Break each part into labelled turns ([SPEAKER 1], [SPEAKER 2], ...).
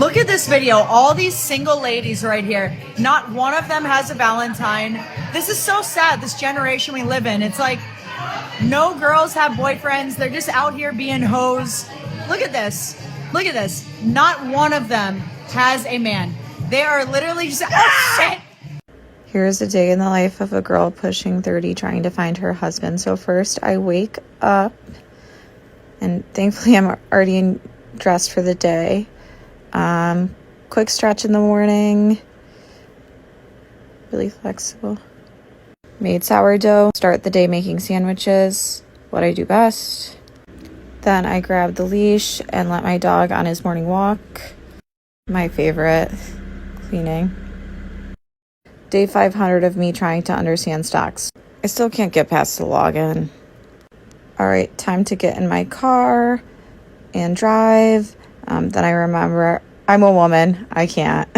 [SPEAKER 1] Look at this video. All these single ladies right here. Not one of them has a Valentine. This is so sad, this generation we live in. It's like no girls have boyfriends. They're just out here being hoes. Look at this. Look at this. Not one of them has a man. They are literally just, oh shit.
[SPEAKER 2] Here's a day in the life of a girl pushing 30 trying to find her husband. So first I wake up and thankfully I'm already dressed for the day. Quick stretch in the morning. Really flexible. Made sourdough. Start the day making sandwiches. What I do best. Then I grab the leash and let my dog on his morning walk. My favorite. Cleaning. Day 500 of me trying to understand stocks. I still can't get past the login. All right, time to get in my car and drive. Then I remember I'm a woman. I can't.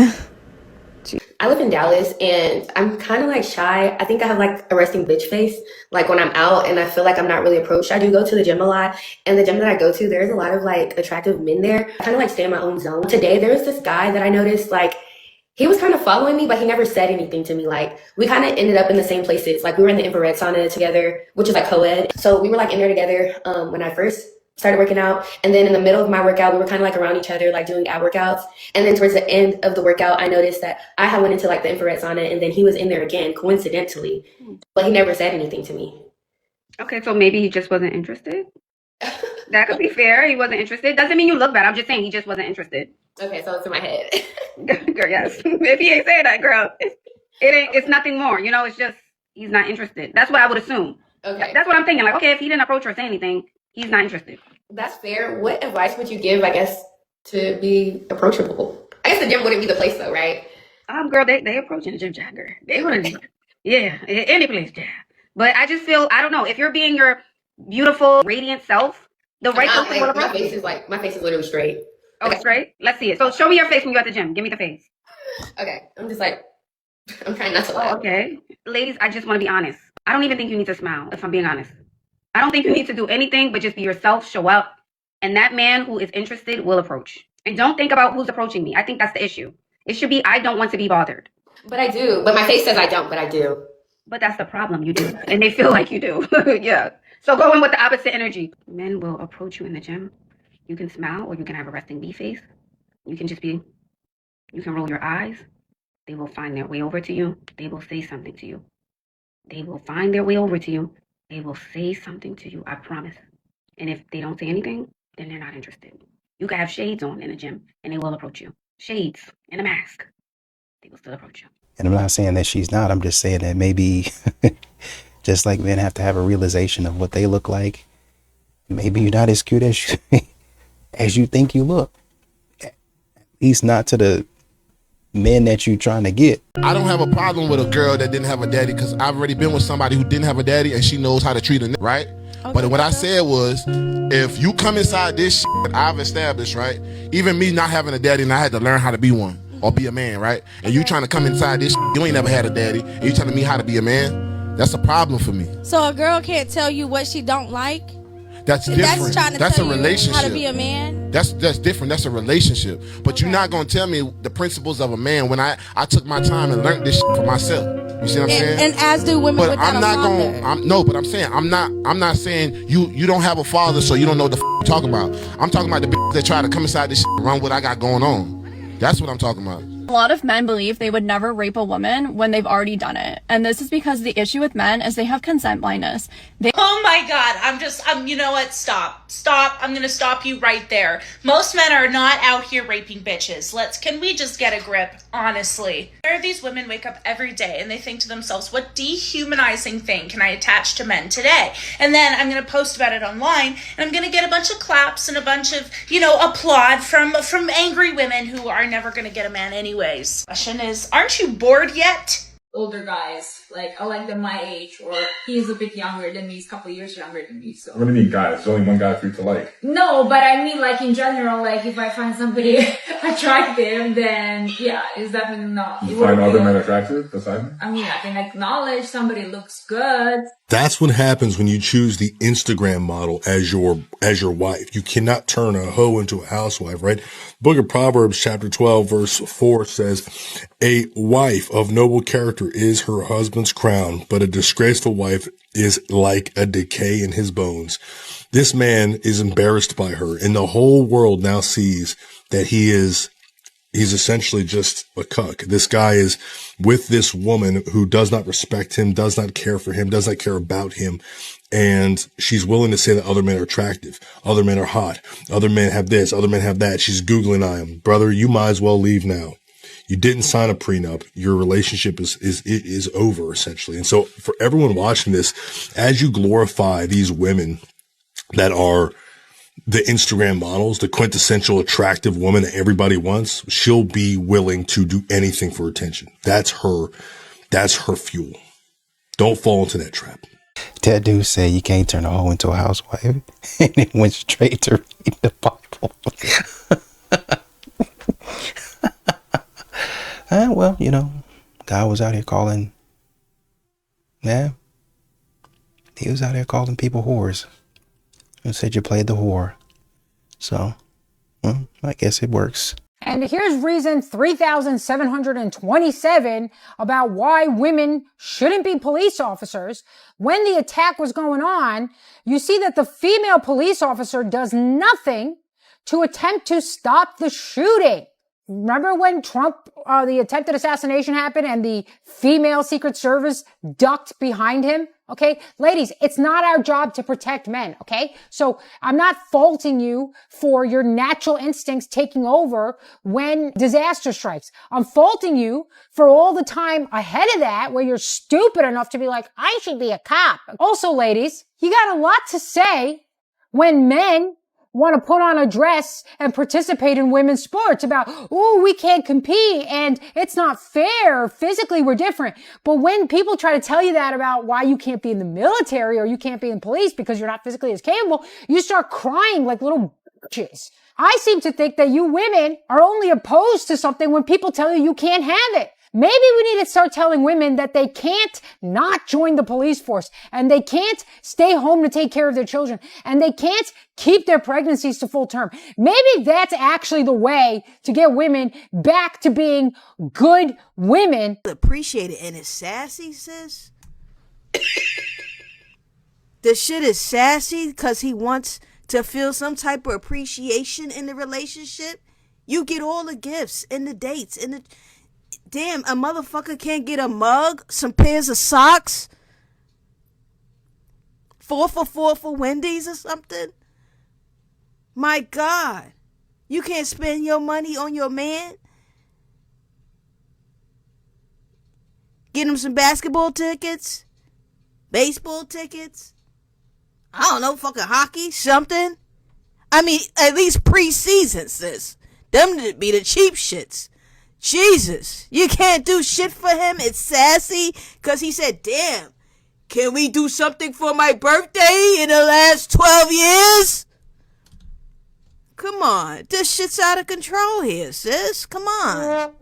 [SPEAKER 3] I live in Dallas and I'm kind of like shy. I think I have like a resting bitch face. Like when I'm out and I feel like I'm not really approached. I do go to the gym a lot, and the gym that I go to, there's a lot of like attractive men there. I kind of like stay in my own zone. Today, there was this guy that I noticed, like, he was kind of following me, but he never said anything to me. Like, we kind of ended up in the same places. Like, we were in the infrared sauna together, which is like co-ed. So we were like in there together when I first started working out. And then in the middle of my workout, we were kind of like around each other, like doing ab workouts. And then towards the end of the workout, I noticed that I had went into like the infrared sauna, and then he was in there again, coincidentally. But he never said anything to me.
[SPEAKER 4] Okay, so maybe he just wasn't interested? That could be fair. He wasn't interested. Doesn't mean you look bad. I'm just saying he just wasn't interested.
[SPEAKER 3] Okay, so it's in my head.
[SPEAKER 4] Girl, yes. If he ain't saying that, girl, it's nothing more. You know, it's just he's not interested. That's what I would assume.
[SPEAKER 3] Okay.
[SPEAKER 4] That's what I'm thinking. Like, okay, if he didn't approach or say anything, he's not interested.
[SPEAKER 3] That's fair. What advice would you give, I guess, to be approachable? I guess the gym wouldn't be the place though, right?
[SPEAKER 4] Girl, they approaching the gym, Jagger. They would, yeah, any place, yeah. But I just feel, I don't know, if you're being your beautiful, radiant self, the right person will approach you.
[SPEAKER 3] My face is literally straight.
[SPEAKER 4] Oh,
[SPEAKER 3] Okay.
[SPEAKER 4] it's straight? Let's see it. So show me your face when you're at the gym. Give me the face.
[SPEAKER 3] Okay, I'm just like, I'm trying not to laugh.
[SPEAKER 4] Okay. Ladies, I just want to be honest. I don't even think you need to smile, if I'm being honest. I don't think you need to do anything but just be yourself, show up, and that man who is interested will approach. And don't think about who's approaching me. I think that's the issue. It should be, I don't want to be bothered.
[SPEAKER 3] But I do. But my face says I don't, but I do.
[SPEAKER 4] But that's the problem, you do. And they feel like you do. Yeah. So go in with the opposite energy. Men will approach you in the gym. You can smile or you can have a resting bee face. You can just be, you can roll your eyes. They will find their way over to you. They will say something to you. They will find their way over to you. They will say something to you, I promise. And if they don't say anything, then they're not interested. You can have shades on in the gym and they will approach you. Shades and a mask. They will still approach you.
[SPEAKER 5] And I'm not saying that she's not. I'm just saying that maybe just like men have to have a realization of what they look like. Maybe you're not as cute as you think you look. At least not to the men that you're trying to get.
[SPEAKER 6] I don't have a problem with a girl that didn't have a daddy, because I've already been with somebody who didn't have a daddy and she knows how to treat a nigga, right? Okay. But what I said was, if you come inside this shit that I've established, right? Even me not having a daddy, and I had to learn how to be one or be a man, right? And you trying to come inside this shit, you ain't never had a daddy, and you telling me how to be a man? That's a problem for me.
[SPEAKER 7] So a girl can't tell you what she don't like?
[SPEAKER 6] That's different. That's a relationship.
[SPEAKER 7] How to be a man?
[SPEAKER 6] That's different. That's a relationship. But you're not gonna tell me the principles of a man when I took my time and learned this shit for myself. You see what I'm saying?
[SPEAKER 7] And as do women.
[SPEAKER 6] But I'm not gonna. But I'm saying I'm not saying you don't have a father, so you don't know what the you're talking about. I'm talking about the bitch that try to come inside this shit and run what I got going on. That's what I'm talking about.
[SPEAKER 8] A lot of men believe they would never rape a woman when they've already done it. And this is because the issue with men is they have consent blindness.
[SPEAKER 9] Oh my God, you know what? Stop. I'm going to stop you right there. Most men are not out here raping bitches. Can we just get a grip, honestly? There are these women wake up every day and they think to themselves, what dehumanizing thing can I attach to men today? And then I'm going to post about it online and I'm going to get a bunch of claps and a bunch of, applaud from angry women who are never going to get a man anyways. Question is, aren't you bored yet?
[SPEAKER 10] older guys. Like, I like them my age, or he's a bit younger than me, he's a couple years younger than me, so.
[SPEAKER 11] What do you mean guys? There's only one guy for you to like.
[SPEAKER 10] No, but I mean, like, in general, like, if I find somebody attractive, then, yeah, it's definitely not.
[SPEAKER 11] You find other men attractive beside me?
[SPEAKER 10] I mean, I can acknowledge somebody looks good.
[SPEAKER 12] That's what happens when you choose the Instagram model as your wife. You cannot turn a hoe into a housewife, right? Book of Proverbs chapter 12 verse 4 says, a wife of noble character is her husband's crown, but a disgraceful wife is like a decay in his bones. This man is embarrassed by her, and the whole world now sees that he's essentially just a cuck. This guy is with this woman who does not respect him, does not care for him, does not care about him. And she's willing to say that other men are attractive. Other men are hot. Other men have this. Other men have that. She's Googling him. Brother, you might as well leave now. You didn't sign a prenup. Your relationship is over, essentially. And so for everyone watching this, as you glorify these women that are the Instagram models, the quintessential attractive woman that everybody wants, she'll be willing to do anything for attention. That's her fuel. Don't fall into that trap.
[SPEAKER 5] That dude said you can't turn a hoe into a housewife, and it went straight to read the Bible. Well, God was out here calling. Yeah, he was out here calling people whores. And said you played the whore. So, well, I guess it works.
[SPEAKER 13] And here's reason 3,727 about why women shouldn't be police officers. When the attack was going on, you see that the female police officer does nothing to attempt to stop the shooting. Remember when Trump, the attempted assassination happened and the female Secret Service ducked behind him? Okay, ladies, it's not our job to protect men, okay? So I'm not faulting you for your natural instincts taking over when disaster strikes. I'm faulting you for all the time ahead of that where you're stupid enough to be like, I should be a cop. Also, ladies, you got a lot to say when men want to put on a dress and participate in women's sports about, oh, we can't compete and it's not fair. Physically, we're different. But when people try to tell you that about why you can't be in the military or you can't be in police because you're not physically as capable, you start crying like little bitches. I seem to think that you women are only opposed to something when people tell you can't have it. Maybe we need to start telling women that they can't not join the police force and they can't stay home to take care of their children and they can't keep their pregnancies to full term. Maybe that's actually the way to get women back to being good women.
[SPEAKER 14] Appreciate it. And it's sassy, sis. The shit is sassy because he wants to feel some type of appreciation in the relationship. You get all the gifts and the dates and the... Damn, a motherfucker can't get a mug, some pairs of socks, 4 for $4 for Wendy's or something. My God, you can't spend your money on your man. Get him some basketball tickets, baseball tickets. I don't know, fucking hockey, something. I mean, at least pre-season, sis. Them to be the cheap shits. Jesus, you can't do shit for him. It's sassy because he said, damn, can we do something for my birthday in the last 12 years? Come on, this shit's out of control here, sis. Come on.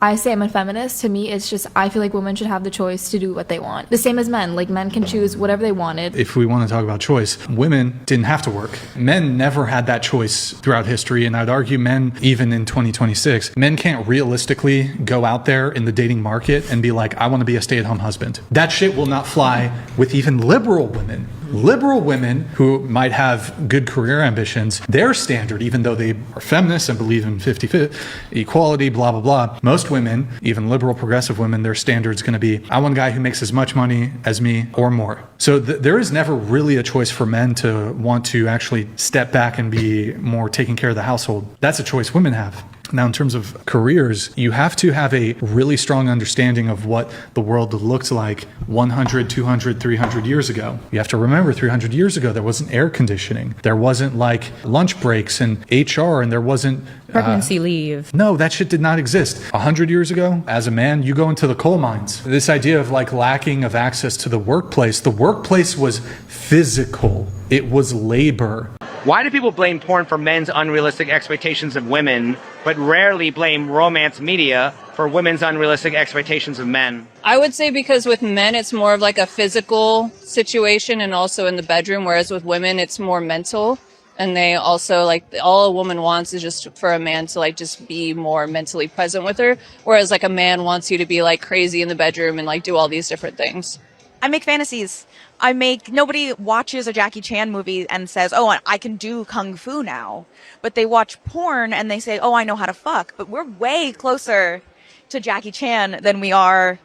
[SPEAKER 15] I say I'm a feminist. To me, it's just, I feel like women should have the choice to do what they want. The same as men. Like, men can choose whatever they wanted.
[SPEAKER 16] If we want to talk about choice, women didn't have to work. Men never had that choice throughout history. And I'd argue men, even in 2026, men can't realistically go out there in the dating market and be like, I want to be a stay-at-home husband. That shit will not fly with even liberal women. Liberal women who might have good career ambitions, their standard, even though they are feminists and believe in 50-50 equality, blah, blah, blah. Most women, even liberal progressive women, their standard's going to be, I want a guy who makes as much money as me or more. So there is never really a choice for men to want to actually step back and be more taking care of the household. That's a choice women have. Now, in terms of careers, you have to have a really strong understanding of what the world looked like 100, 200, 300 years ago. You have to remember 300 years ago, there wasn't air conditioning. There wasn't like lunch breaks and HR, and there wasn't
[SPEAKER 2] Pregnancy leave.
[SPEAKER 16] No, that shit did not exist. 100 years ago, as a man, you go into the coal mines. This idea of like lacking of access to the workplace was physical. It was labor.
[SPEAKER 17] Why do people blame porn for men's unrealistic expectations of women, but rarely blame romance media for women's unrealistic expectations of men?
[SPEAKER 8] I would say because with men, it's more of like a physical situation and also in the bedroom, whereas with women, it's more mental. And they also like all a woman wants is just for a man to like just be more mentally present with her. Whereas like a man wants you to be like crazy in the bedroom and like do all these different things.
[SPEAKER 18] I make fantasies. Nobody watches a Jackie Chan movie and says, oh, I can do kung fu now. But they watch porn and they say, oh, I know how to fuck. But we're way closer to Jackie Chan than we are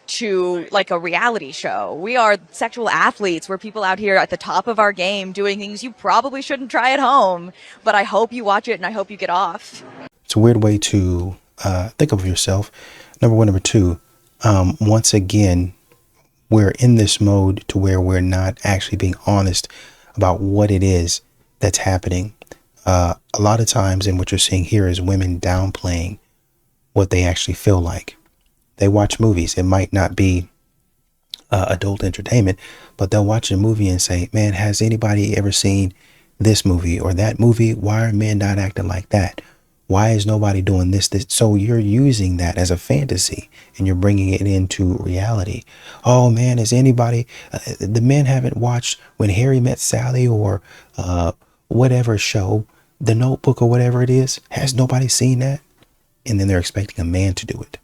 [SPEAKER 18] to like a reality show. We are sexual athletes. We're people out here at the top of our game doing things you probably shouldn't try at home. But I hope you watch it and I hope you get off.
[SPEAKER 5] It's a weird way to think of yourself. Number one. Number two, once again, we're in this mode to where we're not actually being honest about what it is that's happening. A lot of times, and what you're seeing here is women downplaying what they actually feel like. They watch movies. It might not be adult entertainment, but they'll watch a movie and say, man, has anybody ever seen this movie or that movie? Why are men not acting like that? Why is nobody doing this? So you're using that as a fantasy and you're bringing it into reality. Oh man, is anybody, the men haven't watched When Harry Met Sally or whatever show, The Notebook or whatever it is. Has nobody seen that? And then they're expecting a man to do it.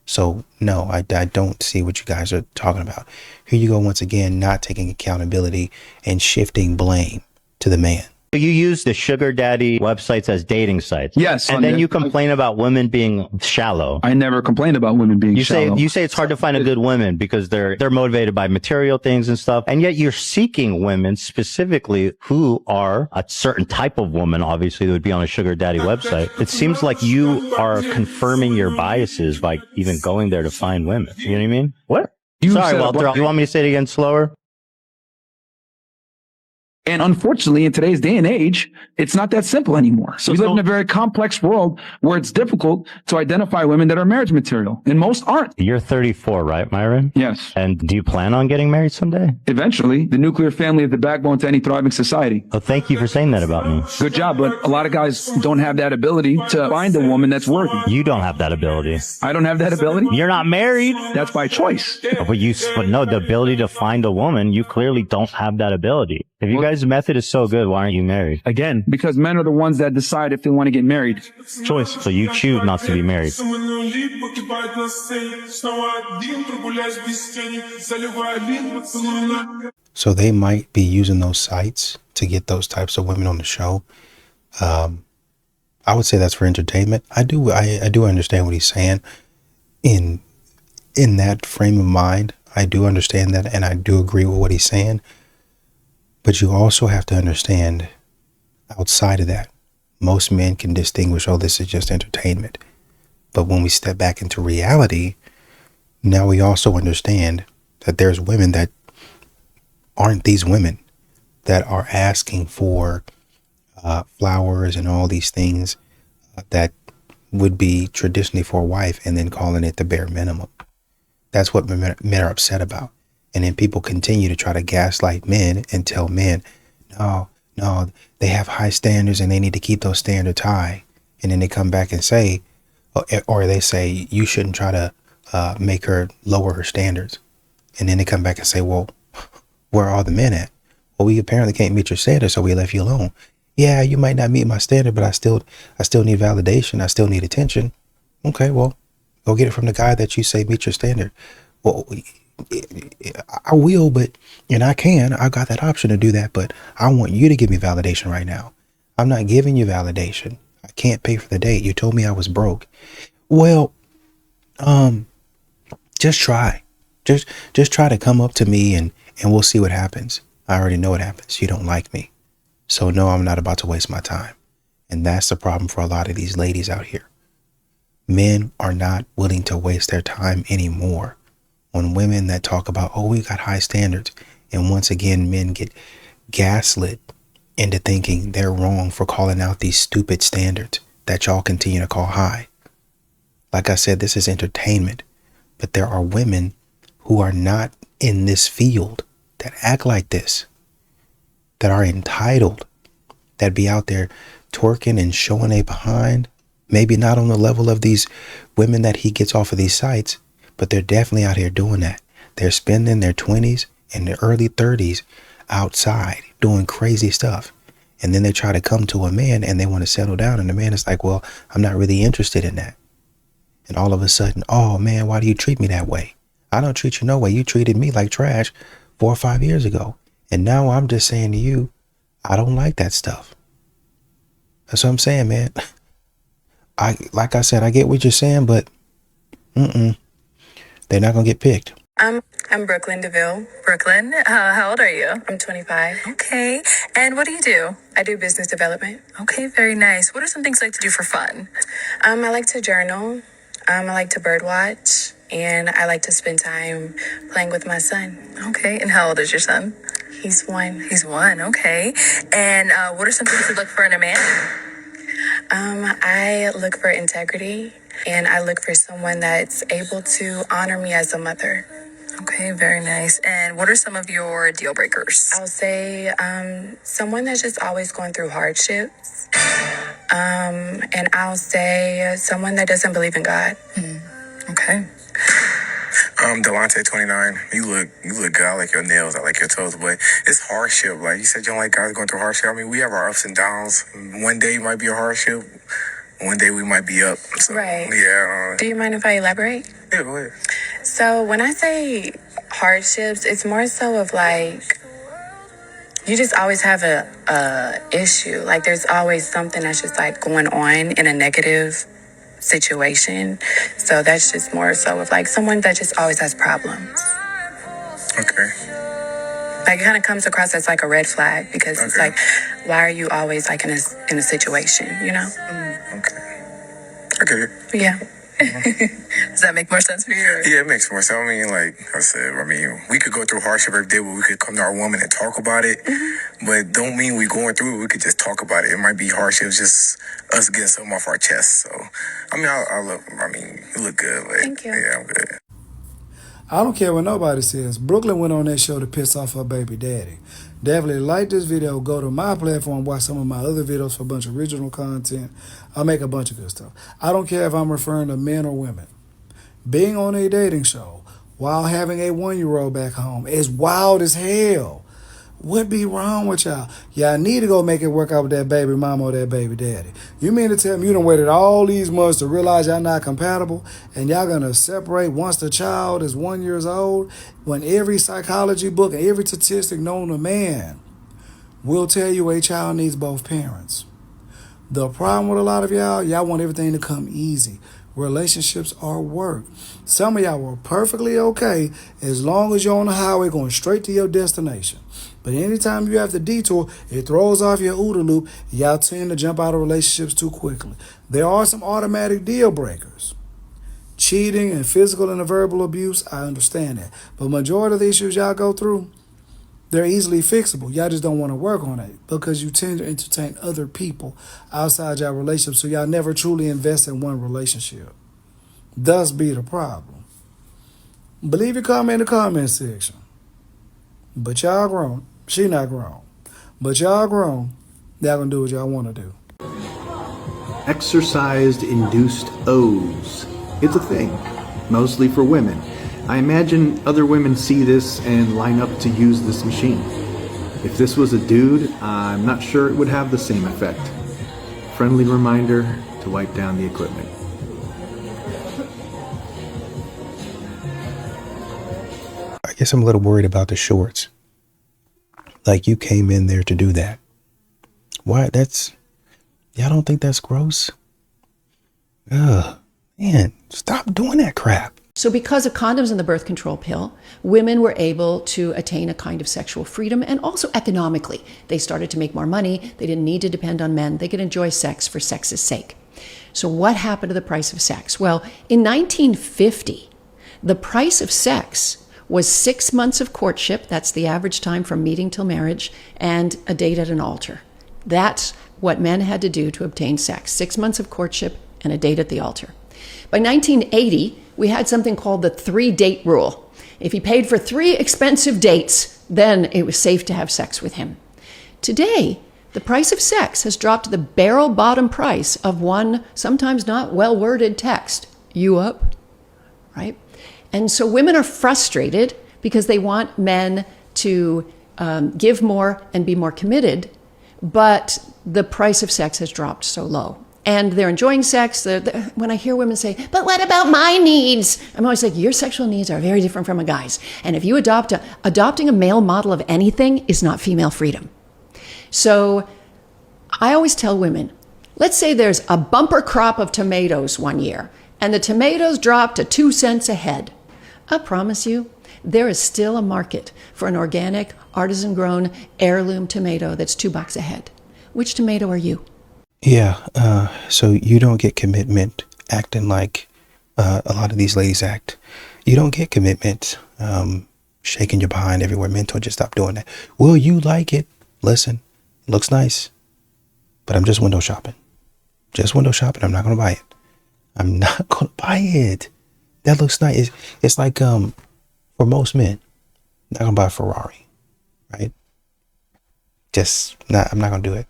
[SPEAKER 5] So no, I don't see what you guys are talking about. Here you go once again, not taking accountability and shifting blame to the man.
[SPEAKER 19] You use the sugar daddy websites as dating sites.
[SPEAKER 20] Yes.
[SPEAKER 19] And then you complain about women being shallow.
[SPEAKER 20] I never complained about women being shallow.
[SPEAKER 19] You say it's hard to find a good woman because they're motivated by material things and stuff. And yet you're seeking women specifically who are a certain type of woman, obviously, that would be on a sugar daddy website. It seems like you are confirming your biases by even going there to find women. You know what I mean? What? Sorry, Walter. You want me to say it again slower?
[SPEAKER 20] And unfortunately, in today's day and age, it's not that simple anymore. So we live in a very complex world where it's difficult to identify women that are marriage material, and most aren't.
[SPEAKER 19] You're 34, right, Myron?
[SPEAKER 20] Yes.
[SPEAKER 19] And do you plan on getting married someday?
[SPEAKER 20] Eventually. The nuclear family is the backbone to any thriving society.
[SPEAKER 19] Well, thank you for saying that about me.
[SPEAKER 20] Good job, but a lot of guys don't have that ability to find a woman that's worthy.
[SPEAKER 19] You don't have that ability.
[SPEAKER 20] I don't have that ability?
[SPEAKER 19] You're not married.
[SPEAKER 20] That's by choice.
[SPEAKER 19] But no, the ability to find a woman, you clearly don't have that ability. If you guys' method is so good, why aren't you married?
[SPEAKER 20] Again, because men are the ones that decide if they want to get married.
[SPEAKER 19] Choice. So you choose not to be married.
[SPEAKER 5] So they might be using those sites to get those types of women on the show. I would say that's for entertainment. I do understand what he's saying. In that frame of mind, I do understand that, and I do agree with what he's saying. But you also have to understand, outside of that, most men can distinguish, oh, this is just entertainment. But when we step back into reality, now we also understand that there's women that aren't these women that are asking for flowers and all these things that would be traditionally for a wife, and then calling it the bare minimum. That's what men are upset about. And then people continue to try to gaslight men and tell men, no, they have high standards and they need to keep those standards high. And then they come back and say, or they say, you shouldn't try to make her lower her standards. And then they come back and say, well, where are all the men at? Well, we apparently can't meet your standards, so we left you alone. Yeah, you might not meet my standard, but I still need validation. I still need attention. Okay, well, go get it from the guy that you say meet your standard. Well, I will, and I can. I got that option to do that, but I want you to give me validation right now. I'm not giving you validation. I can't pay for the date. You told me I was broke. Well, just try. Just try to come up to me and we'll see what happens. I already know what happens. You don't like me. So no, I'm not about to waste my time. And that's the problem for a lot of these ladies out here. Men are not willing to waste their time anymore on women that talk about, oh, we got high standards. And once again, men get gaslit into thinking they're wrong for calling out these stupid standards that y'all continue to call high. Like I said, this is entertainment, but there are women who are not in this field that act like this, that are entitled, that be out there twerking and showing a behind, maybe not on the level of these women that he gets off of these sites, but they're definitely out here doing that. They're spending their 20s and their early 30s outside doing crazy stuff. And then they try to come to a man and they want to settle down. And the man is like, well, I'm not really interested in that. And all of a sudden, oh man, why do you treat me that way? I don't treat you no way. You treated me like trash 4 or 5 years ago. And now I'm just saying to you, I don't like that stuff. That's what I'm saying, man. Like I said, I get what you're saying, but they're not going to get picked.
[SPEAKER 21] I'm Brooklyn DeVille. Brooklyn, how old are you? I'm 25. Okay. And what do? I do business development. Okay, very nice. What are some things you like to do for fun? I like to journal. I like to birdwatch. And I like to spend time playing with my son. Okay. And how old is your son? He's 1. He's 1. Okay. And what are some things you look for in a man? I look for integrity. And I look for someone that's able to honor me as a mother. Okay, very nice. And what are some of your deal breakers? I'll say someone that's just always going through hardships. And I'll say someone that doesn't believe in God. Okay.
[SPEAKER 22] Delonte, 29. You look good. I like your nails. I like your toes, but it's hardship. Like you said, you don't like guys going through hardship. I mean, we have our ups and downs. One day might be a hardship. One day we might be up. So,
[SPEAKER 21] right.
[SPEAKER 22] Yeah.
[SPEAKER 21] Do you mind if I elaborate?
[SPEAKER 22] Yeah, go ahead.
[SPEAKER 21] So when I say hardships, it's more so of like, you just always have a issue. Like there's always something that's just like going on in a negative situation. So that's just more so of like someone that just always has problems.
[SPEAKER 22] Okay.
[SPEAKER 21] Like it kind of comes across as like a red flag because it's like, why are you always like in a situation, you know?
[SPEAKER 22] Okay. I get it.
[SPEAKER 21] Yeah. Does that make more sense for you?
[SPEAKER 22] Yeah, it makes more sense. I mean, like I said, we could go through hardship every day, but we could come to our woman and talk about it. But don't mean we going through it. We could just talk about it. It might be hardship, just us getting something off our chest. So, I mean, you look good. Like,
[SPEAKER 21] thank you.
[SPEAKER 22] Yeah, I'm good.
[SPEAKER 23] I don't care what nobody says. Brooklyn went on that show to piss off her baby daddy. Definitely like this video. Go to my platform, watch some of my other videos for a bunch of original content. I make a bunch of good stuff. I don't care if I'm referring to men or women. Being on a dating show while having a 1-year-old back home is wild as hell. What be wrong with y'all? Y'all need to go make it work out with that baby mama or that baby daddy. You mean to tell me you done waited all these months to realize y'all not compatible and y'all gonna separate once the child is 1 year old when every psychology book and every statistic known to man will tell you a child needs both parents? The problem with a lot of y'all want everything to come easy. Relationships are work. Some of y'all were perfectly okay as long as you're on the highway going straight to your destination. But anytime you have to detour, it throws off your OODA loop. Y'all tend to jump out of relationships too quickly. There are some automatic deal breakers. Cheating and physical and verbal abuse, I understand that. But majority of the issues y'all go through, they're easily fixable. Y'all just don't want to work on it because you tend to entertain other people outside your relationship, so y'all never truly invest in one relationship. Thus be the problem. Leave your comment in the comment section. But y'all grown. She not grown. But y'all grown. Y'all gonna do what y'all want to do.
[SPEAKER 24] Exercise-induced O's. It's a thing, mostly for women. I imagine other women see this and line up to use this machine. If this was a dude, I'm not sure it would have the same effect. Friendly reminder to wipe down the equipment.
[SPEAKER 5] I guess I'm a little worried about the shorts. Like you came in there to do that. Why? Y'all don't think that's gross? Ugh, man, stop doing that crap.
[SPEAKER 25] So because of condoms and the birth control pill, women were able to attain a kind of sexual freedom, and also economically. They started to make more money. They didn't need to depend on men. They could enjoy sex for sex's sake. So what happened to the price of sex? Well, in 1950, the price of sex was 6 months of courtship. That's the average time from meeting till marriage, and a date at an altar. That's what men had to do to obtain sex. 6 months of courtship and a date at the altar. By 1980, we had something called the 3-date rule. If he paid for 3 expensive dates, then it was safe to have sex with him. Today, the price of sex has dropped to the barrel bottom price of one sometimes not well-worded text. You up? Right? And so women are frustrated because they want men to give more and be more committed, but the price of sex has dropped so low. And they're enjoying sex. When I hear women say, but what about my needs? I'm always like, your sexual needs are very different from a guy's. And if you adopting a male model of anything is not female freedom. So I always tell women, let's say there's a bumper crop of tomatoes one year, and the tomatoes drop to 2 cents a head. I promise you, there is still a market for an organic, artisan-grown, heirloom tomato that's $2 a head. Which tomato are you?
[SPEAKER 5] Yeah, so you don't get commitment acting like a lot of these ladies act. You don't get commitment shaking your behind everywhere. Men told you to stop doing that. Will you like it? Listen, it looks nice, but I'm just window shopping. Just window shopping. I'm not going to buy it. I'm not going to buy it. That looks nice. It's like for most men, not going to buy a Ferrari, right? I'm not going to do it.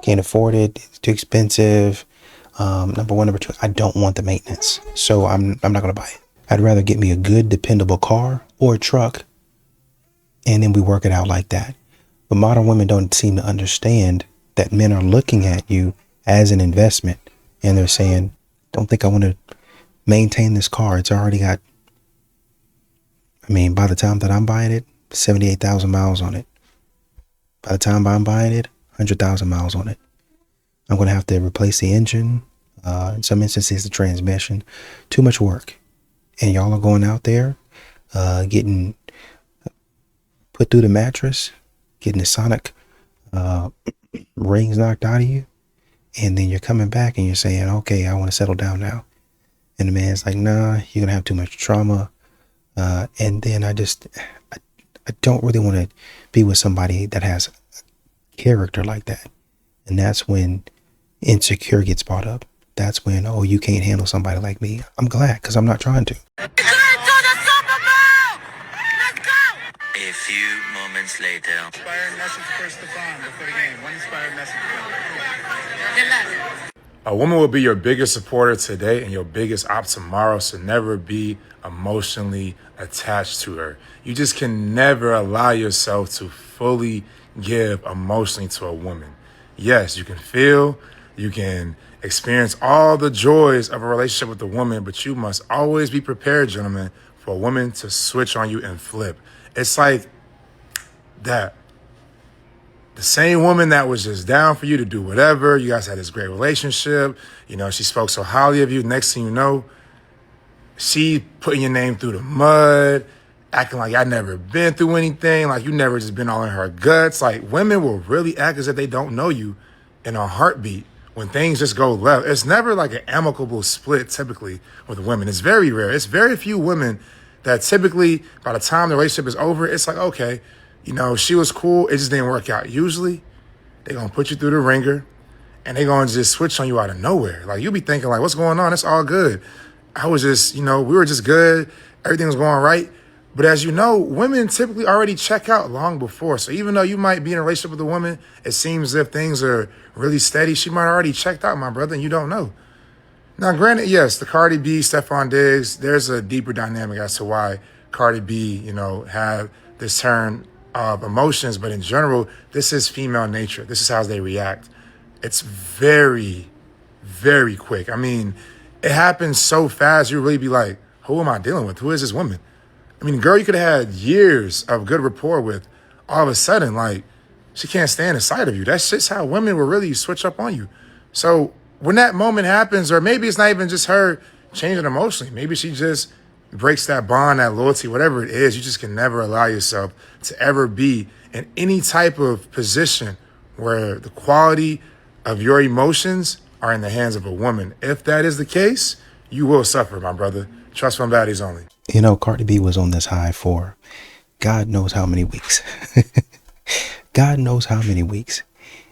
[SPEAKER 5] Can't afford it. It's too expensive. Number one. Number two, I don't want the maintenance. So I'm not going to buy it. I'd rather get me a good, dependable car or a truck, and then we work it out like that. But modern women don't seem to understand that men are looking at you as an investment, and they're saying, don't think I want to maintain this car. It's already got, by the time that I'm buying it, 78,000 miles on it. By the time I'm buying it, 100,000 miles on it. I'm going to have to replace the engine, in some instances the transmission. Too much work. And y'all are going out there getting put through the mattress, getting the sonic rings knocked out of you, and then you're coming back and you're saying, okay, I want to settle down now. And the man's like, nah, you're going to have too much trauma. And then I don't really want to be with somebody that has character like that. And that's when insecure gets brought up. That's when, oh, you can't handle somebody like me. I'm glad, because I'm not trying to.
[SPEAKER 1] A few moments later. Inspiring message for Stefan before the game. One inspiring message.
[SPEAKER 11] A woman will be your biggest supporter today and your biggest op tomorrow, so never be emotionally attached to her. You just can never allow yourself to fully give emotionally to a woman. Yes, you can feel, you can experience all the joys of a relationship with a woman, but you must always be prepared, gentlemen, for a woman to switch on you and flip. It's like that. The same woman that was just down for you to do whatever, you guys had this great relationship, she spoke so highly of you. Next thing you know, she putting your name through the mud, acting like I never been through anything, like you never just been all in her guts. Like, women will really act as if they don't know you in a heartbeat when things just go left. It's never like an amicable split typically with women. It's very rare. It's very few women that typically by the time the relationship is over, it's like, okay, she was cool, it just didn't work out. Usually, they're going to put you through the ringer, and they're going to just switch on you out of nowhere. Like, you'll be thinking, like, what's going on? It's all good. I was just, we were just good. Everything was going right. But as you know, women typically already check out long before. So even though you might be in a relationship with a woman, it seems as if things are really steady. She might already checked out, my brother, and you don't know. Now, granted, yes, the Cardi B, Stephon Diggs, there's a deeper dynamic as to why Cardi B, had this turn of emotions, but in general, this is female nature. This is how they react. It's very, very quick. It happens so fast, you really be like, who am I dealing with? Who is this woman? Girl, you could have had years of good rapport with. All of a sudden, like, she can't stand the sight of you. That's just how women will really switch up on you. So when that moment happens, or maybe it's not even just her changing emotionally, maybe she just breaks that bond, that loyalty, whatever it is, you just can never allow yourself to ever be in any type of position where the quality of your emotions are in the hands of a woman. If that is the case, you will suffer, my brother. Trust fund baddies only.
[SPEAKER 5] You know, Cardi B was on this high for God knows how many weeks. God knows how many weeks.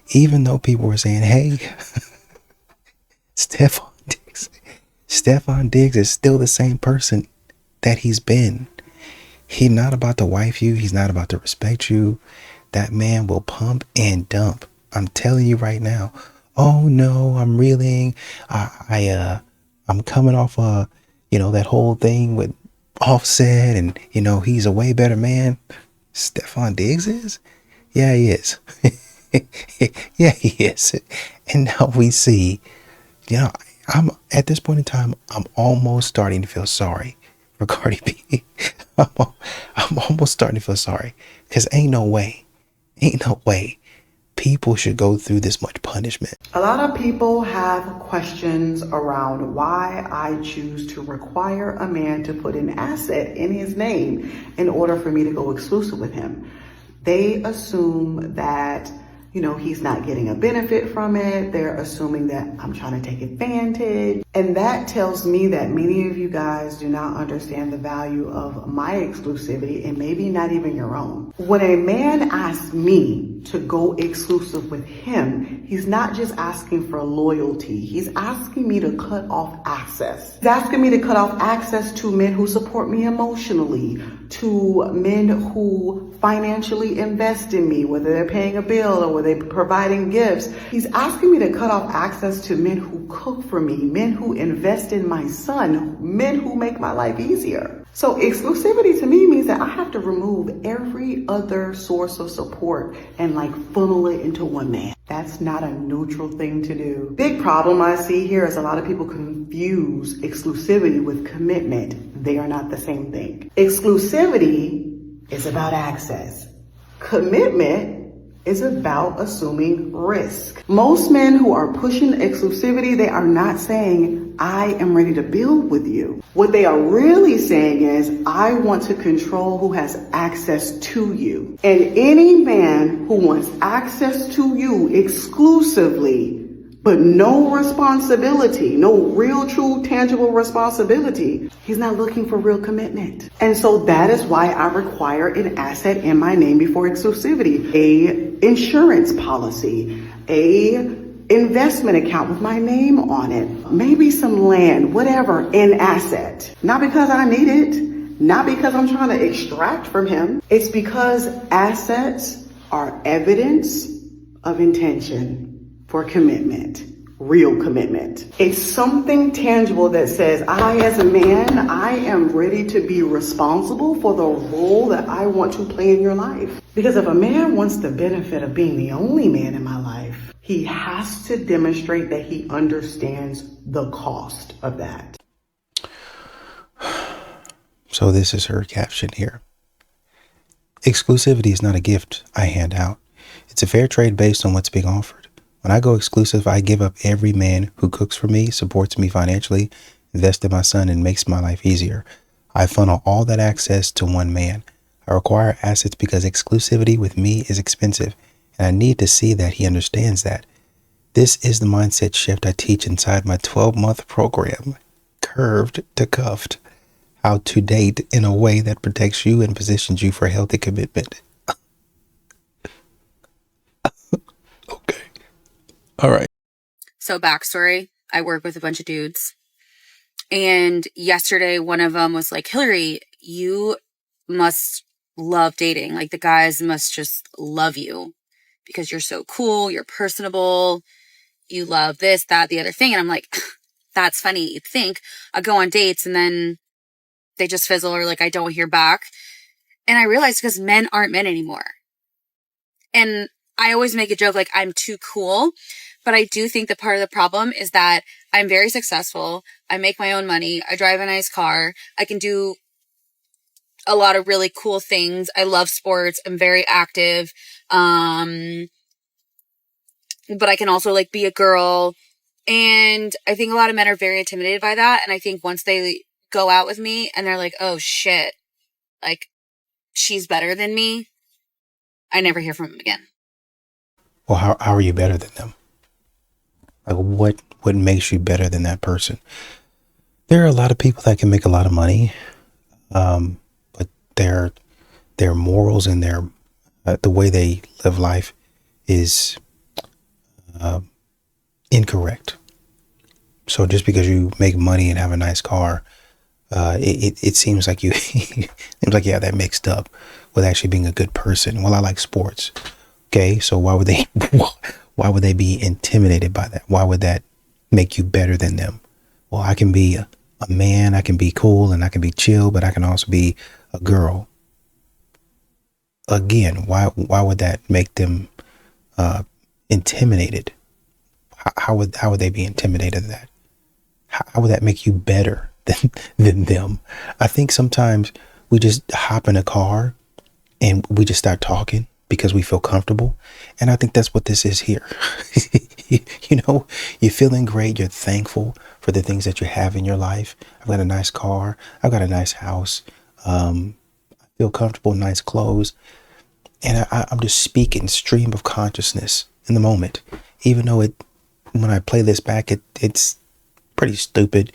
[SPEAKER 5] Even though people were saying, hey, Stephon Diggs is still the same person that he's been. He's not about to wife you. He's not about to respect you. That man will pump and dump. I'm telling you right now. Oh no, I'm reeling. I'm coming off that whole thing with Offset, and he's a way better man. Stephon Diggs is? Yeah, he is. Yeah, he is. And now we see, I'm at this point in time, I'm almost starting to feel sorry for Cardi B. I'm almost starting to feel sorry, because ain't no way people should go through this much punishment.
[SPEAKER 3] A lot of people have questions around why I choose to require a man to put an asset in his name in order for me to go exclusive with him. They assume that, he's not getting a benefit from it. They're assuming that I'm trying to take advantage. And that tells me that many of you guys do not understand the value of my exclusivity, and maybe not even your own. When a man asks me to go exclusive with him, he's not just asking for loyalty. He's asking me to cut off access. He's asking me to cut off access to men who support me emotionally, to men who financially invest in me, whether they're paying a bill or whether they're providing gifts. He's asking me to cut off access to men who cook for me, men who invest in my son, men who make my life easier. So exclusivity to me means that I have to remove every other source of support and funnel it into one man. That's not a neutral thing to do. Big problem I see here is a lot of people confuse exclusivity with commitment. They are not the same thing. Exclusivity is about access. Commitment is about assuming risk. Most men who are pushing exclusivity, they are not saying, I am ready to build with you. What they are really saying is, I want to control who has access to you. And any man who wants access to you exclusively, but no responsibility, no real, true, tangible responsibility, he's not looking for real commitment. And so that is why I require an asset in my name before exclusivity, a insurance policy, a investment account with my name on it, maybe some land, whatever, an asset. Not because I need it, not because I'm trying to extract from him. It's because assets are evidence of intention for commitment, real commitment. It's something tangible that says, I as a man, I am ready to be responsible for the role that I want to play in your life. Because if a man wants the benefit of being the only man in my life, he has to demonstrate that he understands the cost of that.
[SPEAKER 5] So this is her caption here. Exclusivity is not a gift I hand out. It's a fair trade based on what's being offered. When I go exclusive, I give up every man who cooks for me, supports me financially, invests in my son, and makes my life easier. I funnel all that access to one man. I require assets because exclusivity with me is expensive, and I need to see that he understands that. This is the mindset shift I teach inside my 12-month program, Curved to Cuffed, how to date in a way that protects you and positions you for healthy commitment. All right.
[SPEAKER 4] So backstory, I work with a bunch of dudes. And yesterday, one of them was like, Hillary, you must love dating. The guys must just love you because you're so cool. You're personable. You love this, that, the other thing. And I'm like, that's funny. You'd think I go on dates and then they just fizzle, or I don't hear back. And I realized because men aren't men anymore. And I always make a joke I'm too cool. But I do think that part of the problem is that I'm very successful. I make my own money. I drive a nice car. I can do a lot of really cool things. I love sports. I'm very active. But I can also be a girl. And I think a lot of men are very intimidated by that. And I think once they go out with me and they're like, oh shit, she's better than me, I never hear from them again.
[SPEAKER 5] Well, how are you better than them? Like what makes you better than that person? There are a lot of people that can make a lot of money, but their morals and their the way they live life is incorrect. So just because you make money and have a nice car, it seems like you seems like you have that mixed up with actually being a good person. Well, I like sports. Okay, so why would they be intimidated by that? Why would that make you better than them? Well, I can be a man, I can be cool and I can be chill, but I can also be a girl. Again, why would that make them intimidated? How would they be intimidated at that? How would that make you better than them? I think sometimes we just hop in a car and we just start talking because we feel comfortable. And I think that's what this is here. You know, you're feeling great. You're thankful for the things that you have in your life. I've got a nice car. I've got a nice house. I feel comfortable, nice clothes. And I'm just speaking stream of consciousness in the moment. Even though when I play this back, it's pretty stupid.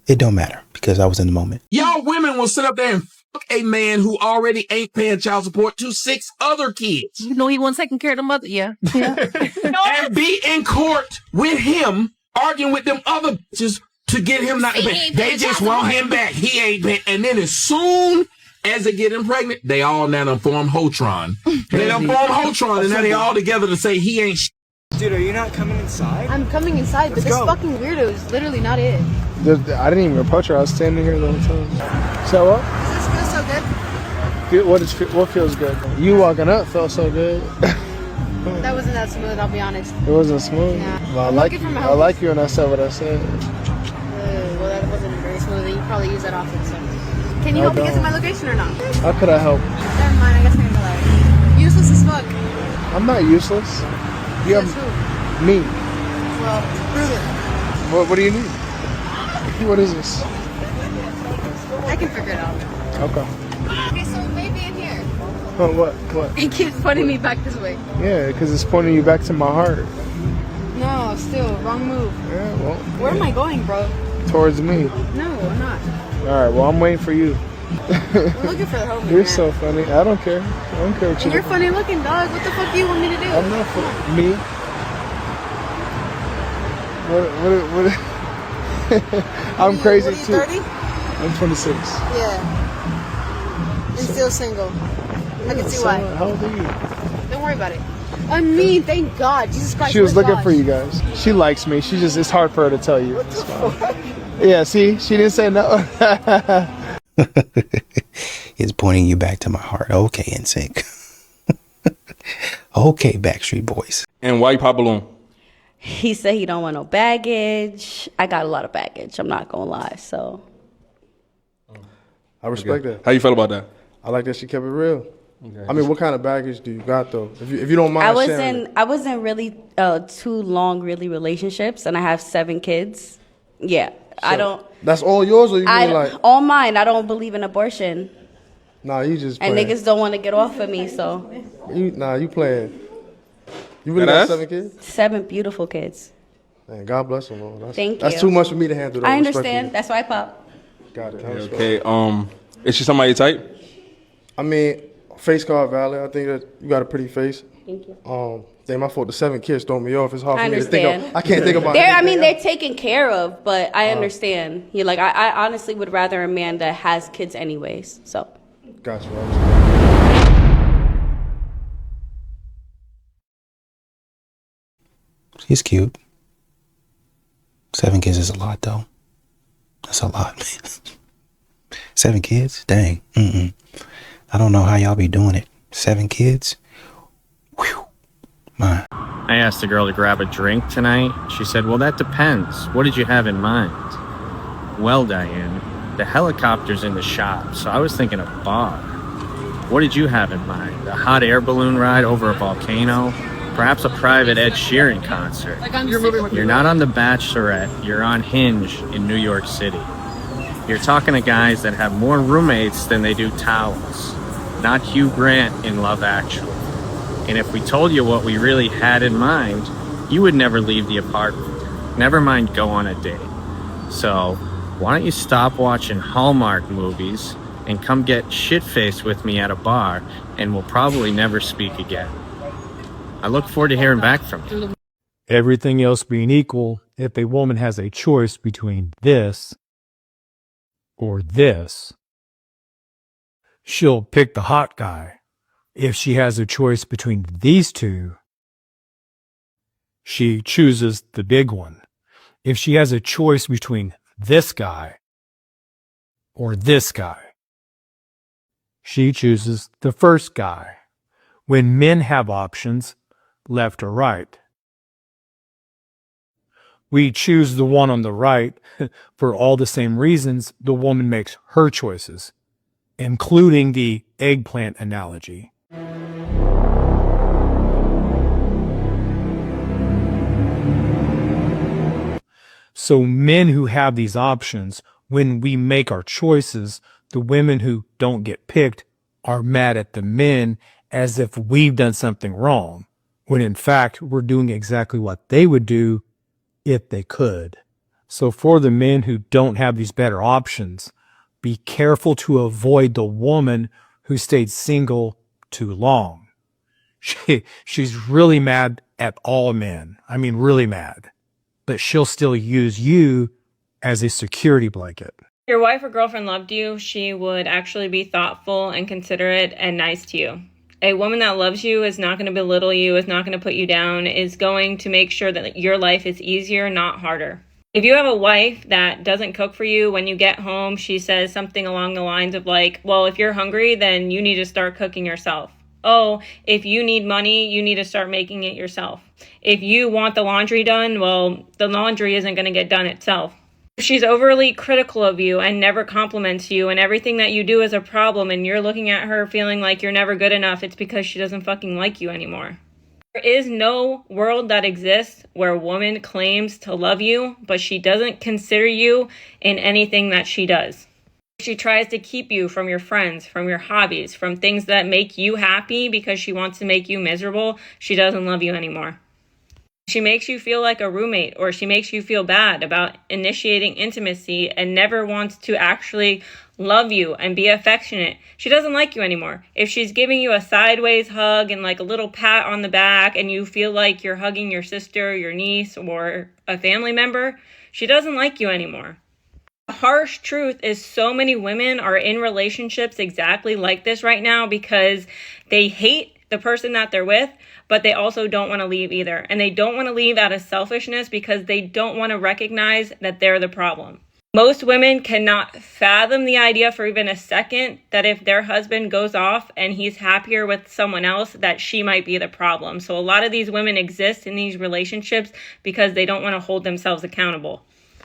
[SPEAKER 5] It don't matter because I was in the moment.
[SPEAKER 6] Y'all women will sit up there and fuck a man who already ain't paying child support to 6 other kids.
[SPEAKER 18] You know he wasn't taking care of the mother. Yeah.
[SPEAKER 6] And be in court with him, arguing with them other bitches to get him not to pay. They just want him back. He ain't paying. And then as soon as they get him pregnant, they all now done form Hotron. They done form Hotron, and now they all together to say he ain't
[SPEAKER 7] Dude, are you not coming inside?
[SPEAKER 9] I'm coming inside, but this fucking weirdo is literally not it.
[SPEAKER 7] I didn't even approach her. I was standing here the whole time. So what?
[SPEAKER 9] Does this feel so good?
[SPEAKER 7] What feels good? You walking up felt so good.
[SPEAKER 9] That wasn't that smooth, I'll be honest.
[SPEAKER 7] It wasn't smooth?
[SPEAKER 9] Yeah.
[SPEAKER 7] Well, I like you and I said what I said.
[SPEAKER 9] Well, that wasn't very smooth. You probably use that often, so. Can you help me get to my location or not?
[SPEAKER 7] How could I help?
[SPEAKER 9] Never mind, I guess I'm gonna lie. Useless as fuck.
[SPEAKER 7] I'm not useless. You have me.
[SPEAKER 9] Well, prove it.
[SPEAKER 7] What do you need? What is this?
[SPEAKER 9] I can figure it out.
[SPEAKER 7] Okay.
[SPEAKER 9] Okay, so maybe in here.
[SPEAKER 7] What?
[SPEAKER 9] It keeps pointing me back this way.
[SPEAKER 7] Yeah, because it's pointing you back to my heart.
[SPEAKER 9] No, still, wrong move.
[SPEAKER 7] Yeah, well.
[SPEAKER 9] Where am I going, bro?
[SPEAKER 7] Towards me.
[SPEAKER 9] No, I'm not.
[SPEAKER 7] All right, well, I'm waiting for you.
[SPEAKER 9] I'm looking for the homie.
[SPEAKER 7] You're
[SPEAKER 9] man.
[SPEAKER 7] so funny. I don't care. I don't care what
[SPEAKER 9] And
[SPEAKER 7] you
[SPEAKER 9] you're
[SPEAKER 7] do.
[SPEAKER 9] funny looking, dog. What the fuck do you want me to do?
[SPEAKER 7] I'm not for me. What I'm crazy
[SPEAKER 9] what are you,
[SPEAKER 7] too.
[SPEAKER 9] 30?
[SPEAKER 7] I'm 26.
[SPEAKER 9] Yeah. And still single. I can see
[SPEAKER 7] So,
[SPEAKER 9] why.
[SPEAKER 7] how old are you?
[SPEAKER 9] Don't worry about it. I mean, thank God. Jesus Christ.
[SPEAKER 7] She was
[SPEAKER 9] my
[SPEAKER 7] looking
[SPEAKER 9] gosh.
[SPEAKER 7] for you guys. She likes me. She just, it's hard for her to tell you.
[SPEAKER 9] What the fuck?
[SPEAKER 7] Yeah, see? She didn't say no.
[SPEAKER 5] It's pointing you back to my heart. Okay, NSYNC. Okay, Backstreet Boys.
[SPEAKER 10] And why you pop balloon?
[SPEAKER 12] He said he don't want no baggage. I got a lot of baggage. I'm not gonna lie. So
[SPEAKER 7] I respect that.
[SPEAKER 10] How you feel about that?
[SPEAKER 7] I like that she kept it real.
[SPEAKER 10] Okay.
[SPEAKER 7] I mean, what kind of baggage do you got though? If you don't mind sharing.
[SPEAKER 12] I was in really two long relationships, and I have 7 kids. Yeah, I don't.
[SPEAKER 7] That's all yours, or you mean like?
[SPEAKER 12] All mine. I don't believe in abortion,
[SPEAKER 7] Nah, you just.
[SPEAKER 12] and
[SPEAKER 7] playing.
[SPEAKER 12] niggas don't want to get off of me. So
[SPEAKER 7] You playing. You really
[SPEAKER 10] That
[SPEAKER 7] got
[SPEAKER 10] ass?
[SPEAKER 7] 7 kids?
[SPEAKER 12] 7 beautiful kids.
[SPEAKER 7] Man, God bless them all.
[SPEAKER 12] Thank
[SPEAKER 7] That's
[SPEAKER 12] you.
[SPEAKER 7] too much for me to handle. Though,
[SPEAKER 12] I understand.
[SPEAKER 7] respectfully.
[SPEAKER 12] That's why I pop.
[SPEAKER 7] Got it. I respect
[SPEAKER 10] Okay. Is she somebody type?
[SPEAKER 7] I mean, face card valid. I think that you got a pretty face.
[SPEAKER 12] Thank you.
[SPEAKER 7] Damn, my fault. The 7 kids throw me off. It's hard
[SPEAKER 12] I
[SPEAKER 7] for me to
[SPEAKER 12] understand.
[SPEAKER 7] think of. I can't think about.
[SPEAKER 12] I mean,
[SPEAKER 7] anything
[SPEAKER 12] they're
[SPEAKER 7] else.
[SPEAKER 12] taken care of, but I understand. You're like, I honestly would rather a man that has kids anyways. So.
[SPEAKER 7] Gotcha.
[SPEAKER 5] She's cute. 7 kids is a lot, though. That's a lot, man. 7 kids? Dang. I don't know how y'all be doing it. 7 kids? Whew. My.
[SPEAKER 26] I asked the girl to grab a drink tonight. She said, well, that depends. What did you have in mind? Well, Diane, the helicopter's in the shop, so I was thinking a bar. What did you have in mind? A hot air balloon ride over a volcano? Perhaps a private Ed Sheeran concert? You're not on The Bachelorette, you're on Hinge in New York City. You're talking to guys that have more roommates than they do towels. Not Hugh Grant in Love Actually. And if we told you what we really had in mind, You would never leave the apartment, never mind go on a date. So why don't you stop watching Hallmark movies and come get shit-faced with me at a bar, and we'll probably never speak again. I look forward to hearing back from you.
[SPEAKER 2] Everything else being equal, if a woman has a choice between this or this, she'll pick the hot guy. If she has a choice between these two, she chooses the big one. If she has a choice between this guy or this guy, she chooses the first guy. When men have options, left or right, we choose the one on the right for all the same reasons the woman makes her choices, including the eggplant analogy. So men who have these options, when we make our choices, the women who don't get picked are mad at the men as if we've done something wrong, when in fact we're doing exactly what they would do if they could. So for the men who don't have these better options, be careful to avoid the woman who stayed single too long. She's really mad at all men. I mean, really mad. But she'll still use you as a security blanket.
[SPEAKER 13] Your wife or girlfriend loved you, she would actually be thoughtful and considerate and nice to you. A woman that loves you is not going to belittle you, is not going to put you down, is going to make sure that your life is easier, not harder. If you have a wife that doesn't cook for you, when you get home, she says something along the lines of like, well, if you're hungry, then you need to start cooking yourself. Oh, if you need money, you need to start making it yourself. If you want the laundry done, well, the laundry isn't going to get done itself. If she's overly critical of you and never compliments you and everything that you do is a problem and you're looking at her feeling like you're never good enough, it's because she doesn't fucking like you anymore. There is no world that exists where a woman claims to love you, but she doesn't consider you in anything that she does. She tries to keep you from your friends, from your hobbies, from things that make you happy because she wants to make you miserable. She doesn't love you anymore. She makes you feel like a roommate, or she makes you feel bad about initiating intimacy and never wants to actually love you and be affectionate. She doesn't like you anymore. If she's giving you a sideways hug and like a little pat on the back and you feel like you're hugging your sister, your niece, or a family member, she doesn't like you anymore. The harsh truth is so many women are in relationships exactly like this right now because they hate the person that they're with, but they also don't want to leave either. And they don't want to leave out of selfishness because they don't want to recognize that they're the problem. Most women cannot fathom the idea for even a second that if their husband goes off and he's happier with someone else, that she might be the problem. So a lot of these women exist in these relationships because they don't want to hold themselves accountable.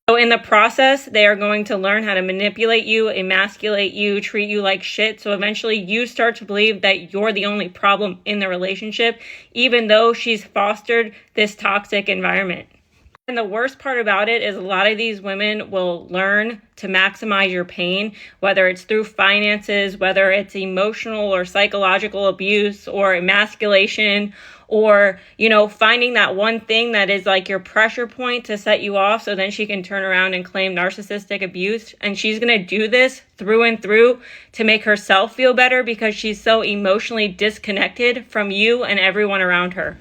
[SPEAKER 13] So in the process, they are going to learn how to manipulate you, emasculate you, treat you like shit. So eventually you start to believe that you're the only problem in the relationship, even though she's fostered this toxic environment. And the worst part about it is a lot of these women will learn to maximize your pain, whether it's through finances, whether it's emotional or psychological abuse or emasculation, or, finding that one thing that is like your pressure point to set you off so then she can turn around and claim narcissistic abuse. And she's going to do this through and through to make herself feel better because she's so emotionally disconnected from you and everyone around her.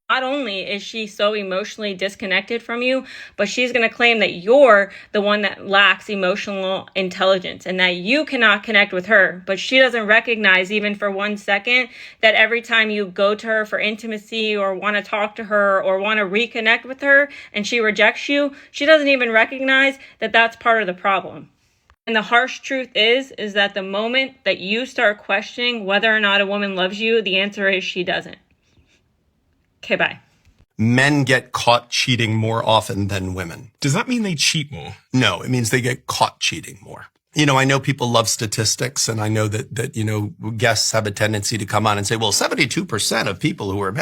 [SPEAKER 13] Not only is she so emotionally disconnected from you, but she's going to claim that you're the one that lacks emotional intelligence and that you cannot connect with her. But she doesn't recognize even for 1 second that every time you go to her for intimacy or want to talk to her or want to reconnect with her and she rejects you, she doesn't even recognize that that's part of the problem. And the harsh truth is that the moment that you start questioning whether or not a woman loves you, the answer is she doesn't. Okay, bye.
[SPEAKER 14] Men get caught cheating more often than women. Does that mean they cheat more? No, it means they get caught cheating more. I know people love statistics, and I know that guests have a tendency to come on and say, well, 72% of people who are...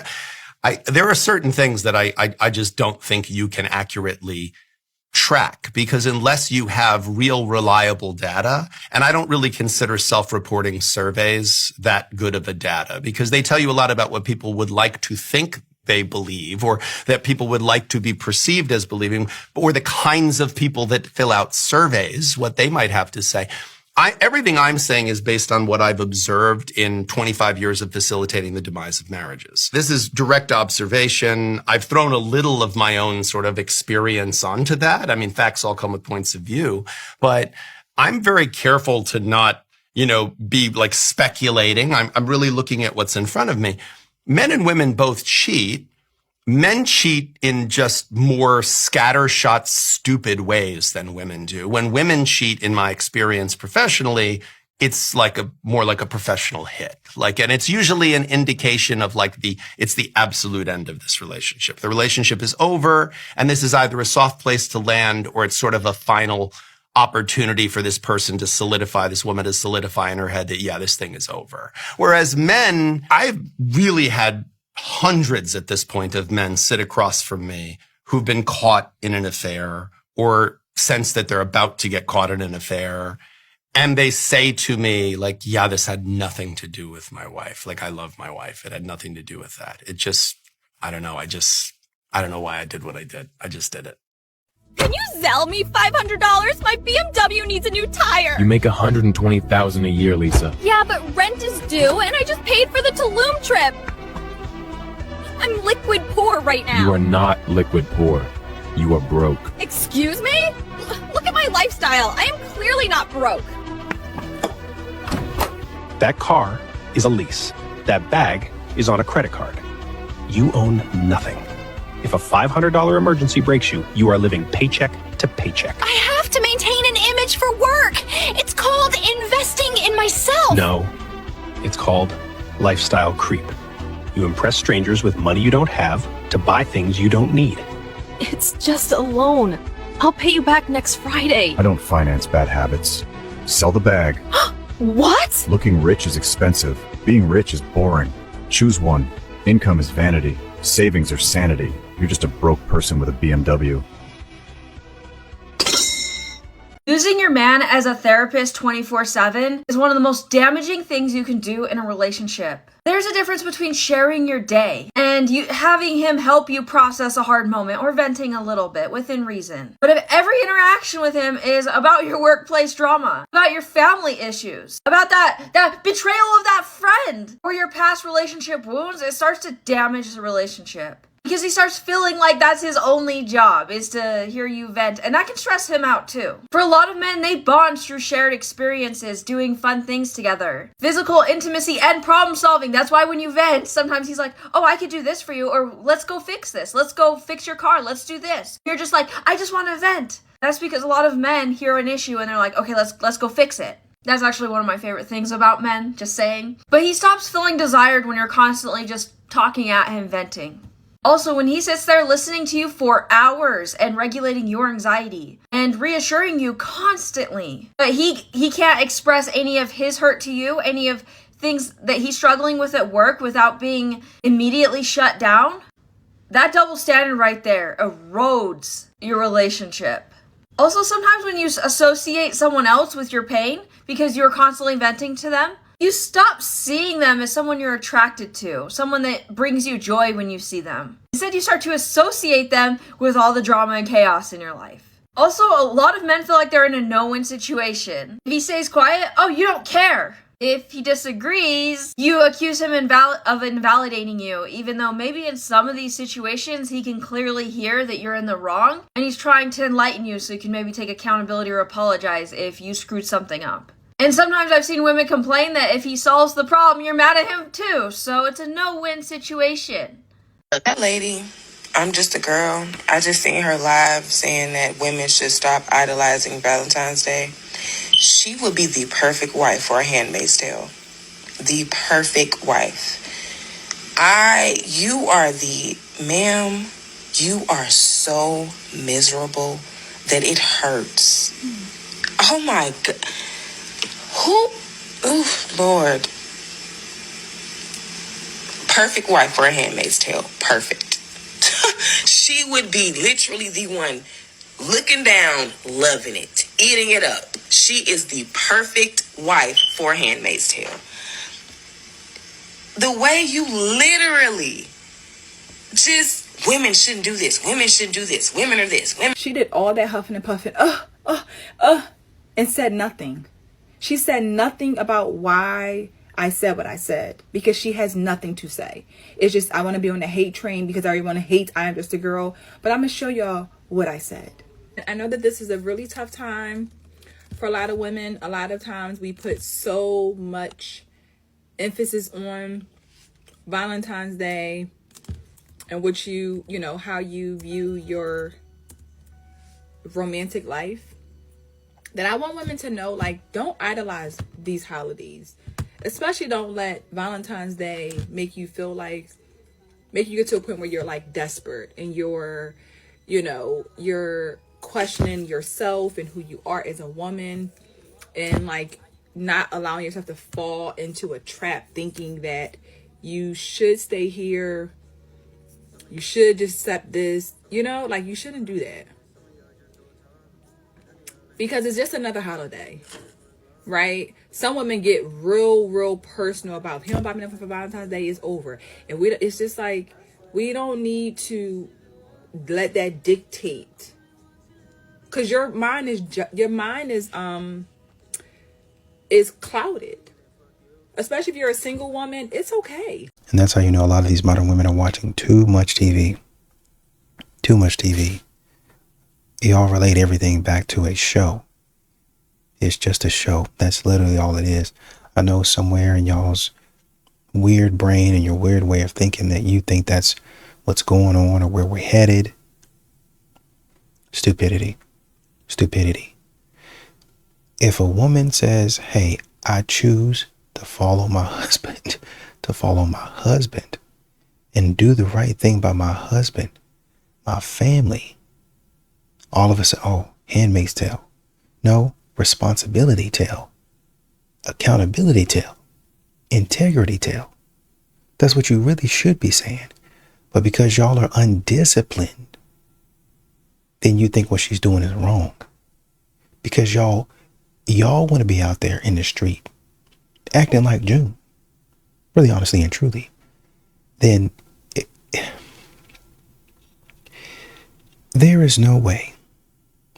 [SPEAKER 14] there are certain things that I just don't think you can accurately track, because unless you have real reliable data, and I don't really consider self-reporting surveys that good of a data, because they tell you a lot about what people would like to think they believe, or that people would like to be perceived as believing, or the kinds of people that fill out surveys, what they might have to say. Everything I'm saying is based on what I've observed in 25 years of facilitating the demise of marriages. This is direct observation. I've thrown a little of my own sort of experience onto that. I mean, facts all come with points of view, but I'm very careful to not, be like speculating. I'm really looking at what's in front of me. Men and women both cheat. Men cheat in just more scattershot, stupid ways than women do. When women cheat, in my experience professionally, it's more like a professional hit. And it's usually an indication of it's the absolute end of this relationship. The relationship is over, and this is either a soft place to land, or it's sort of a final opportunity for this person to solidify, this woman to solidify in her head that, yeah, this thing is over. Whereas men, I've really had hundreds at this point of men sit across from me who've been caught in an affair or sense that they're about to get caught in an affair. And they say to me, yeah, this had nothing to do with my wife. I love my wife. It had nothing to do with that. It just, I don't know. I don't know why I did what I did. I just did it.
[SPEAKER 8] Can you sell me $500? My BMW needs a new tire.
[SPEAKER 15] You make $120,000 a year, Lisa.
[SPEAKER 8] Yeah, but rent is due, and I just paid for the Tulum trip. I'm liquid poor right now.
[SPEAKER 15] You are not liquid poor. You are broke.
[SPEAKER 8] Excuse me? Look at my lifestyle. I am clearly not broke.
[SPEAKER 15] That car is a lease. That bag is on a credit card. You own nothing. If a $500 emergency breaks you, you are living paycheck to paycheck.
[SPEAKER 8] I have to maintain an image for work. It's called investing in myself.
[SPEAKER 15] No, it's called lifestyle creep. You impress strangers with money you don't have to buy things you don't need.
[SPEAKER 8] It's just a loan. I'll pay you back next Friday.
[SPEAKER 16] I don't finance bad habits. Sell the bag.
[SPEAKER 8] What?
[SPEAKER 16] Looking rich is expensive. Being rich is boring. Choose one. Income is vanity. Savings are sanity. You're just a broke person with a BMW.
[SPEAKER 17] Using your man as a therapist 24/7 is one of the most damaging things you can do in a relationship. There's a difference between sharing your day and having him help you process a hard moment or venting a little bit within reason. But if every interaction with him is about your workplace drama, about your family issues, about that betrayal of that friend or your past relationship wounds, it starts to damage the relationship. Because he starts feeling like that's his only job, is to hear you vent. And that can stress him out too. For a lot of men, they bond through shared experiences, doing fun things together. Physical intimacy and problem solving. That's why when you vent, sometimes he's like, oh, I could do this for you. Or let's go fix this. Let's go fix your car. Let's do this. You're just like, I just want to vent. That's because a lot of men hear an issue and they're like, okay, let's go fix it. That's actually one of my favorite things about men, just saying. But he stops feeling desired when you're constantly just talking at him, venting. Also, when he sits there listening to you for hours and regulating your anxiety and reassuring you constantly, but he can't express any of his hurt to you, any of things that he's struggling with at work without being immediately shut down, that double standard right there erodes your relationship. Also, sometimes when you associate someone else with your pain because you're constantly venting to them, you stop seeing them as someone you're attracted to, someone that brings you joy when you see them. Instead, you start to associate them with all the drama and chaos in your life. Also, a lot of men feel like they're in a no-win situation. If he stays quiet, oh, you don't care. If he disagrees, you accuse him of invalidating you, even though maybe in some of these situations he can clearly hear that you're in the wrong, and he's trying to enlighten you so you can maybe take accountability or apologize if you screwed something up. And sometimes I've seen women complain that if he solves the problem, you're mad at him too. So it's a no-win situation.
[SPEAKER 19] That lady, I'm just a girl. I just seen her live saying that women should stop idolizing Valentine's Day. She would be the perfect wife for a Handmaid's Tale. The perfect wife. You are so miserable that it hurts. Oh my God. Lord. Perfect wife for a Handmaid's Tale. Perfect. She would be literally the one looking down, loving it, eating it up. She is the perfect wife for a Handmaid's Tale. The way you literally Just women shouldn't do this. Women shouldn't do this. Women are this. Women.
[SPEAKER 20] She did all that huffing and puffing, and said nothing. She said nothing about why I said what I said, because she has nothing to say. It's just, I want to be on the hate train because everyone hates I Am Just a Girl. But I'm going to show y'all what I said. I know that this is a really tough time for a lot of women. A lot of times we put so much emphasis on Valentine's Day and what you know, how you view your romantic life, that I want women to know, like, don't idolize these holidays. Especially don't let Valentine's Day make you feel like, make you get to a point where you're like desperate and you're, you know, you're questioning yourself and who you are as a woman, and like not allowing yourself to fall into a trap thinking that you should stay here, you should just accept this, you know, like you shouldn't do that. Because it's just another holiday, right? Some women get real personal about, him about me for Valentine's Day is over. And it's just like, we don't need to let that dictate. Because your mind is clouded. Especially if you're a single woman, it's okay.
[SPEAKER 5] And that's how you know a lot of these modern women are watching too much TV. Too much TV. Y'all relate everything back to a show. It's just a show. That's literally all it is. I know somewhere in y'all's weird brain and your weird way of thinking that you think that's what's going on or where we're headed. Stupidity. Stupidity. If a woman says, hey, I choose to follow my husband, and do the right thing by my husband, my family, all of us, oh, Handmaid's Tale. No, responsibility tale, accountability tale, integrity tale. That's what you really should be saying. But because y'all are undisciplined, then you think what she's doing is wrong. Because y'all want to be out there in the street acting like June, really honestly and truly, then there is no way.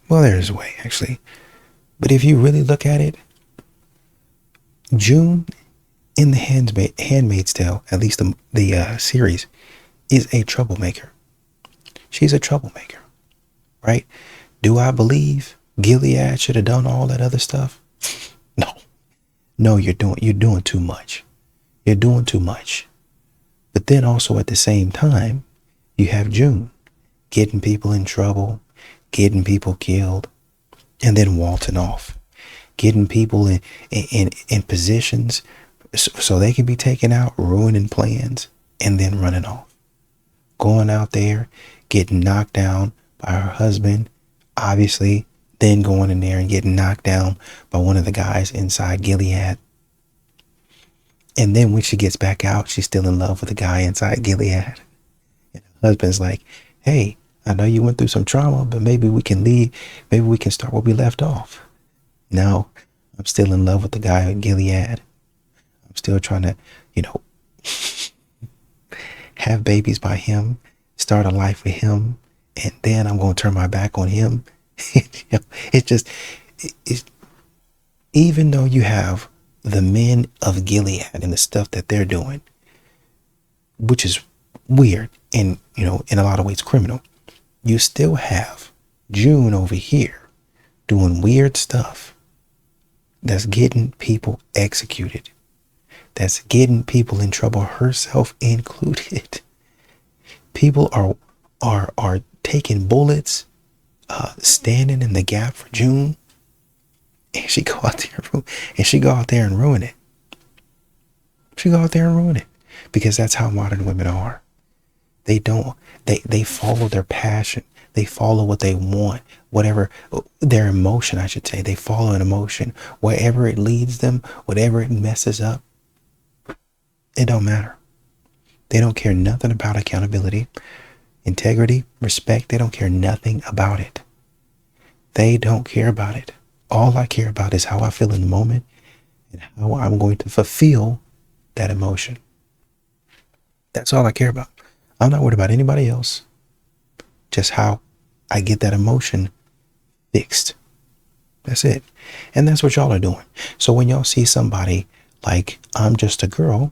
[SPEAKER 5] Well, there is a way, actually. But if you really look at it, June in the Handmaid's Tale, at least the series, is a troublemaker. She's a troublemaker, right? Do I believe Gilead should have done all that other stuff? No, you're doing too much. You're doing too much. But then also at the same time, you have June getting people in trouble, getting people killed, and then waltzing off, getting people in positions so they can be taken out, ruining plans, and then running off. Going out there, getting knocked down by her husband, obviously, then going in there and getting knocked down by one of the guys inside Gilead. And then when she gets back out, she's still in love with the guy inside Gilead. And her husband's like, hey, I know you went through some trauma, but maybe we can leave. Maybe we can start where we left off. No, I'm still in love with the guy at Gilead. I'm still trying to, have babies by him, start a life with him, and then I'm going to turn my back on him. It's even though you have the men of Gilead and the stuff that they're doing, which is weird and, in a lot of ways criminal, you still have June over here doing weird stuff that's getting people executed, that's getting people in trouble, herself included. People are taking bullets, standing in the gap for June, and she go out there and ruin it. She go out there and ruin it because that's how modern women are. They follow their passion. They follow what they want, whatever their emotion, I should say. They follow an emotion, wherever it leads them, whatever it messes up. It don't matter. They don't care nothing about accountability, integrity, respect. They don't care nothing about it. They don't care about it. All I care about is how I feel in the moment and how I'm going to fulfill that emotion. That's all I care about. I'm not worried about anybody else. Just how I get that emotion fixed. That's it. And that's what y'all are doing. So when y'all see somebody like, I'm just a girl,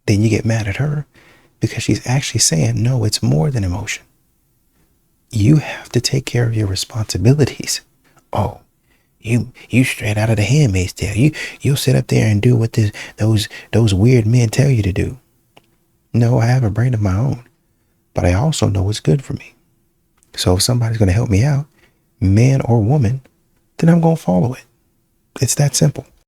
[SPEAKER 5] then you get mad at her because she's actually saying, no, it's more than emotion. You have to take care of your responsibilities. Oh, you straight out of The Handmaid's Tale. You'll sit up there and do what those weird men tell you to do. No, I have a brain of my own, but I also know what's good for me. So if somebody's going to help me out, man or woman, then I'm going to follow it. It's that simple.